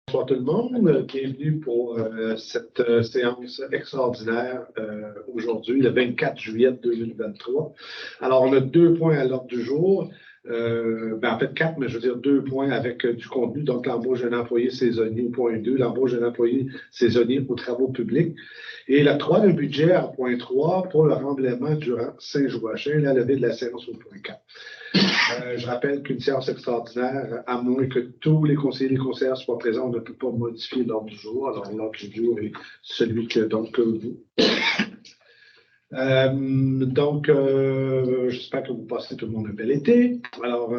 Bonsoir tout le monde, bienvenue pour cette séance extraordinaire aujourd'hui, le 24 juillet 2023. Alors, on a 2 points à l'ordre du jour, en fait 4, mais je veux dire 2 points avec du contenu, donc l'embauche d'un employé saisonnier au point 2, l'embauche d'un employé saisonnier aux travaux publics, et l'octroi d'un budget à point 3 pour le remblaiement durant Saint-Joachim, la levée de la séance au point 4. Je rappelle qu'une séance extraordinaire, à moins que tous les conseillers et les conseillères soient présents, on ne peut pas modifier l'ordre du jour. Alors, l'ordre du jour est celui que vous. J'espère que vous passez tout le monde un bel été. Alors,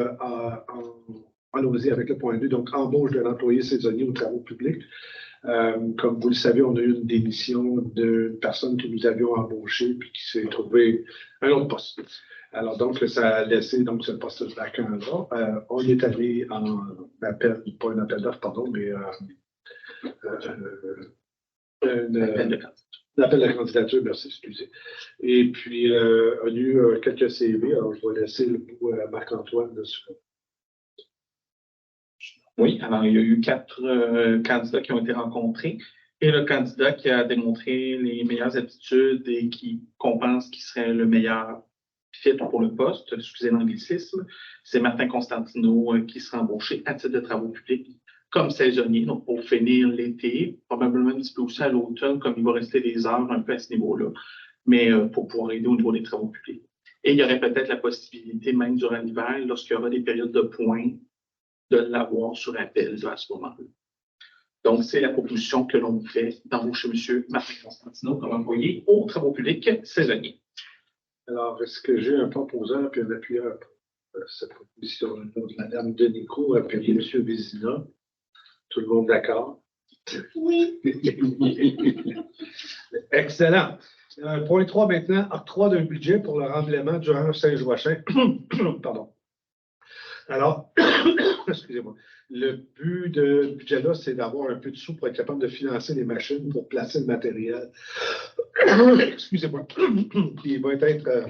allons-y avec le point 2. Donc, embauche de l'employé saisonnier aux travaux publics. Comme vous le savez, on a eu une démission d'une personne que nous avions embauchée puis qui s'est trouvé un autre poste. Alors, donc, ça a laissé donc, ce poste vacant là. On est allé en appel, pas un appel d'offres, pardon, mais un appel de candidature, merci, excusez. Et puis, on a eu quelques CV. Alors, je vais laisser le bout à Marc-Antoine dessus. Oui, alors il y a eu 4 candidats qui ont été rencontrés et le candidat qui a démontré les meilleures aptitudes et qu'on pense qui serait le meilleur fit pour le poste, excusez l'anglicisme, c'est Martin Constantino qui sera embauché à titre de travaux publics comme saisonnier, donc pour finir l'été, probablement un petit peu aussi à l'automne, comme il va rester des heures un peu à ce niveau-là, mais pour pouvoir aider au niveau des travaux publics. Et il y aurait peut-être la possibilité, même durant l'hiver, lorsqu'il y aura des périodes de points, de l'avoir sur appel à ce moment-là. Donc, c'est la proposition que l'on fait d'embaucher M. Martin Constantino comme employé aux travaux publics saisonniers. Alors, est-ce que j'ai un proposeur et un appuyeur pour cette proposition de Mme Denico et M. Vézina? Tout le monde d'accord? Oui. Excellent. Point 3 maintenant, octroi d'un budget pour le remblaiement durant Saint-Joachim. Pardon. Alors, excusez-moi, le but de budget-là, c'est d'avoir un peu de sous pour être capable de financer les machines pour placer le matériel. Excusez-moi. Qui va être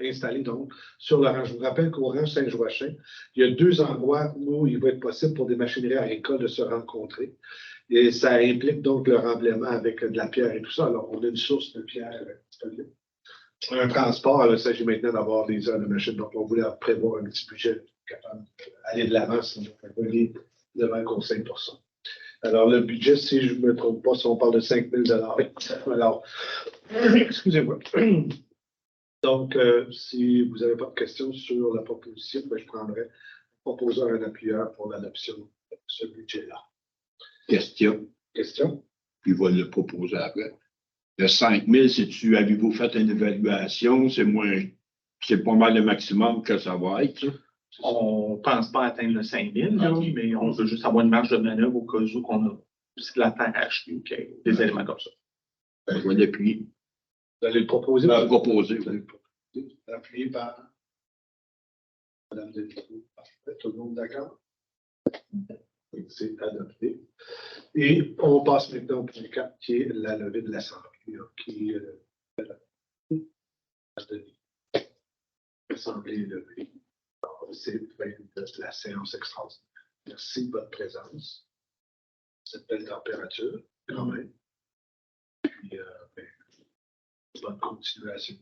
installé donc sur le rang. Je vous rappelle qu'au rang Saint-Joachim, il y a 2 endroits où il va être possible pour des machineries agricoles de se rencontrer. Et ça implique donc le remblaiement avec de la pierre et tout ça. Alors, on a une source de pierre. Un transport, il s'agit maintenant d'avoir des heures de machine. Donc, on voulait prévoir un petit budget capable d'aller de l'avant, sinon on va aller devant le conseil pour ça. Alors, le budget, si je ne me trompe pas, si on parle de 5 000 alors, excusez-moi. Donc, si vous n'avez pas de questions sur la proposition, je prendrai proposeur un appuyeur pour l'adoption de ce budget-là. Question. Puis va le proposer après. Le 5 000, avez-vous fait une évaluation? C'est pas mal le maximum que ça va être. On ne pense pas atteindre le 5 000, mais on veut juste avoir une marge de manœuvre au cas où qu'on a de la terre à acheter ou des éléments comme ça. Je vais l'appuyer. Vous allez le proposer? Vous allez le proposer. Appuyé par Mme Denico. Tout le monde d'accord? C'est adopté. Et on passe maintenant au point 4, qui est la levée de l'Assemblée, qui est l'Assemblée levée. C'est la séance extraordinaire. Merci de votre présence. Cette belle température, quand même. Puis, bonne continuation.